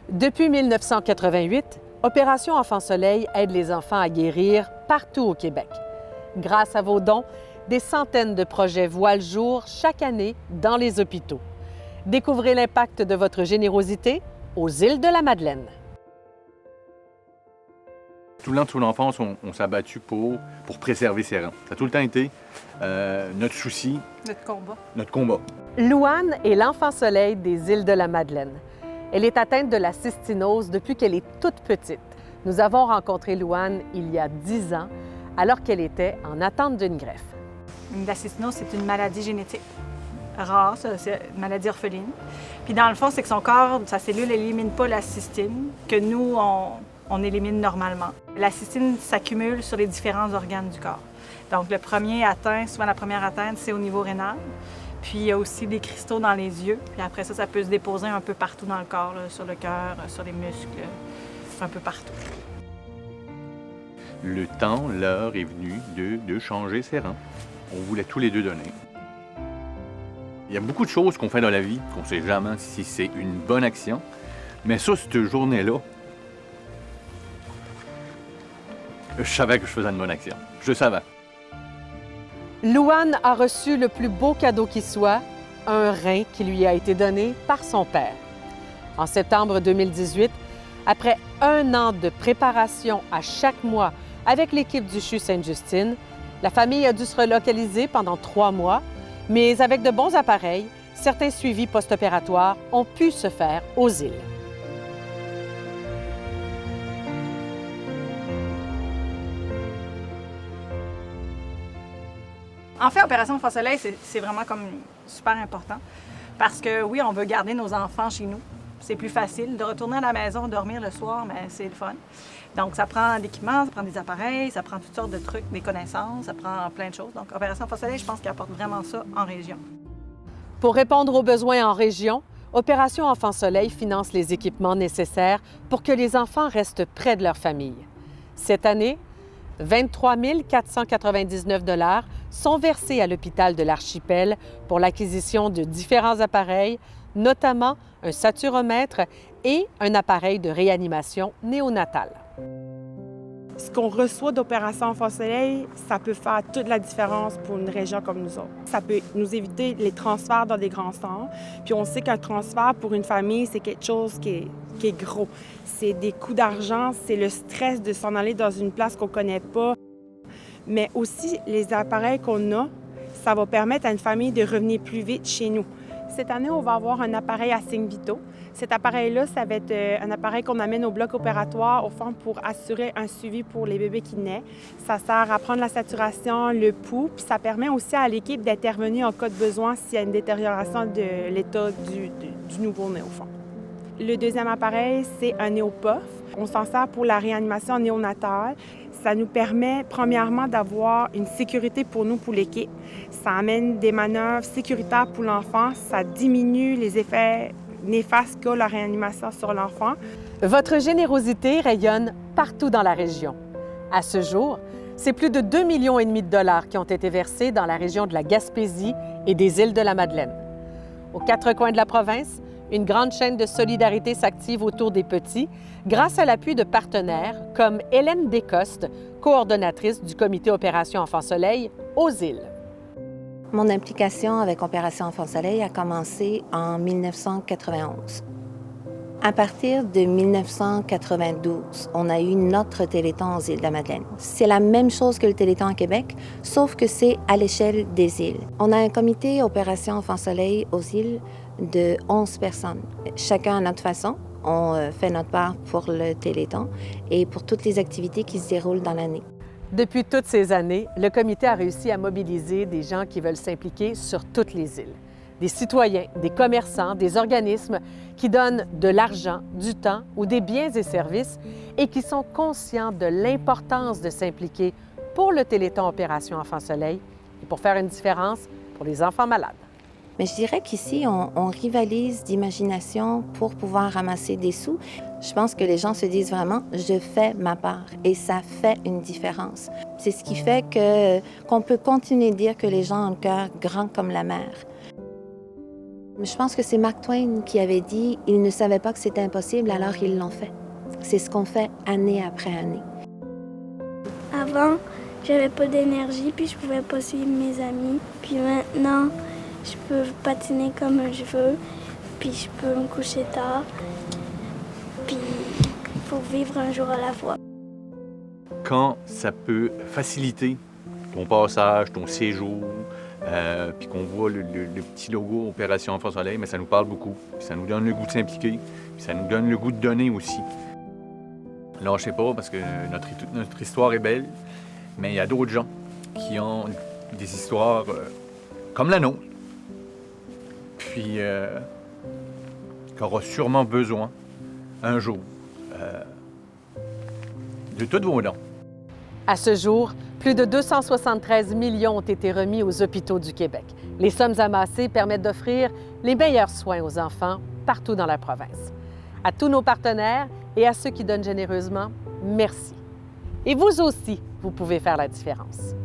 Depuis 1988, Opération Enfant Soleil aide les enfants à guérir partout au Québec. Grâce à vos dons, des centaines de projets voient le jour chaque année dans les hôpitaux. Découvrez l'impact de votre générosité aux îles de la Madeleine. Tout le long de son enfance, on s'est battu pour préserver ces rangs. Ça a tout le temps été notre souci. Notre combat. Louane est l'enfant soleil des îles de la Madeleine. Elle est atteinte de la cystinose depuis qu'elle est toute petite. Nous avons rencontré Louane il y a 10 ans, alors qu'elle était en attente d'une greffe. La cystinose, c'est une maladie génétique rare, c'est une maladie orpheline. Puis dans le fond, c'est que son corps, sa cellule, n'élimine pas la cystine, que nous, on élimine normalement. La cystine s'accumule sur les différents organes du corps. Donc le premier atteint, souvent la première atteinte, c'est au niveau rénal. Puis il y a aussi des cristaux dans les yeux. Puis après ça peut se déposer un peu partout dans le corps, là, sur le cœur, sur les muscles, un peu partout. Le temps, l'heure est venue de changer ses rangs. On voulait tous les deux donner. Il y a beaucoup de choses qu'on fait dans la vie qu'on ne sait jamais si c'est une bonne action. Mais ça, cette journée-là, je savais que je faisais une bonne action. Je le savais. Louane a reçu le plus beau cadeau qui soit, un rein qui lui a été donné par son père. En septembre 2018, après 1 an de préparation à chaque mois avec l'équipe du CHU Sainte-Justine, la famille a dû se relocaliser pendant 3 mois, mais avec de bons appareils, certains suivis post-opératoires ont pu se faire aux îles. En fait, Opération Enfant Soleil, c'est vraiment comme super important parce que oui, on veut garder nos enfants chez nous. C'est plus facile de retourner à la maison, dormir le soir, mais c'est le fun. Donc, ça prend de l'équipement, ça prend des appareils, ça prend toutes sortes de trucs, des connaissances, ça prend plein de choses. Donc, Opération Enfant Soleil, je pense qu'elle apporte vraiment ça en région. Pour répondre aux besoins en région, Opération Enfant Soleil finance les équipements nécessaires pour que les enfants restent près de leur famille. Cette année, 23 499 $ sont versés à l'hôpital de l'Archipel pour l'acquisition de différents appareils, notamment un saturomètre et un appareil de réanimation néonatale. Ce qu'on reçoit d'Opération Enfant Soleil, ça peut faire toute la différence pour une région comme nous autres. Ça peut nous éviter les transferts dans des grands centres. Puis on sait qu'un transfert pour une famille, c'est quelque chose qui est gros. C'est des coûts d'argent, c'est le stress de s'en aller dans une place qu'on ne connaît pas. Mais aussi, les appareils qu'on a, ça va permettre à une famille de revenir plus vite chez nous. Cette année, on va avoir un appareil à signes vitaux. Cet appareil-là, ça va être un appareil qu'on amène au bloc opératoire, au fond, pour assurer un suivi pour les bébés qui naissent. Ça sert à prendre la saturation, le pouls, puis ça permet aussi à l'équipe d'intervenir en cas de besoin s'il y a une détérioration de l'état du nouveau-né, au fond. Le deuxième appareil, c'est un néopof. On s'en sert pour la réanimation néonatale. Ça nous permet, premièrement, d'avoir une sécurité pour nous, pour l'équipe. Ça amène des manœuvres sécuritaires pour l'enfant. Ça diminue les effets néfastes qu'a la réanimation sur l'enfant. Votre générosité rayonne partout dans la région. À ce jour, c'est plus de 2,5 millions $ qui ont été versés dans la région de la Gaspésie et des îles de la Madeleine. Aux 4 coins de la province, une grande chaîne de solidarité s'active autour des petits grâce à l'appui de partenaires comme Hélène Descostes, coordonnatrice du comité Opération Enfant Soleil aux îles. Mon implication avec Opération Enfant Soleil a commencé en 1991. À partir de 1992, on a eu notre Téléthon aux îles de la Madeleine. C'est la même chose que le Téléthon à Québec, sauf que c'est à l'échelle des îles. On a un comité Opération Enfant Soleil aux îles de 11 personnes. Chacun à notre façon, on fait notre part pour le Téléthon et pour toutes les activités qui se déroulent dans l'année. Depuis toutes ces années, le comité a réussi à mobiliser des gens qui veulent s'impliquer sur toutes les îles. Des citoyens, des commerçants, des organismes qui donnent de l'argent, du temps ou des biens et services et qui sont conscients de l'importance de s'impliquer pour le Téléthon Opération Enfant Soleil et pour faire une différence pour les enfants malades. Mais je dirais qu'ici, on rivalise d'imagination pour pouvoir ramasser des sous. Je pense que les gens se disent vraiment « je fais ma part » et ça fait une différence. C'est ce qui fait qu'on peut continuer de dire que les gens ont le cœur grand comme la mer. Je pense que c'est Mark Twain qui avait dit « Ils ne savaient pas que c'était impossible, alors ils l'ont fait ». C'est ce qu'on fait année après année. Avant, j'avais pas d'énergie, puis je pouvais pas suivre mes amis. Puis maintenant, je peux patiner comme je veux, puis je peux me coucher tard. Puis il faut vivre un jour à la fois. Quand ça peut faciliter ton passage, ton séjour, puis qu'on voit le petit logo Opération Enfant Soleil, mais ça nous parle beaucoup. Puis ça nous donne le goût de s'impliquer, puis ça nous donne le goût de donner aussi. Lâchez pas, parce que notre histoire est belle, mais il y a d'autres gens qui ont des histoires comme la nôtre, puis qui aura sûrement besoin, un jour, de tous vos dons. À ce jour, plus de 273 millions ont été remis aux hôpitaux du Québec. Les sommes amassées permettent d'offrir les meilleurs soins aux enfants partout dans la province. À tous nos partenaires et à ceux qui donnent généreusement, merci. Et vous aussi, vous pouvez faire la différence.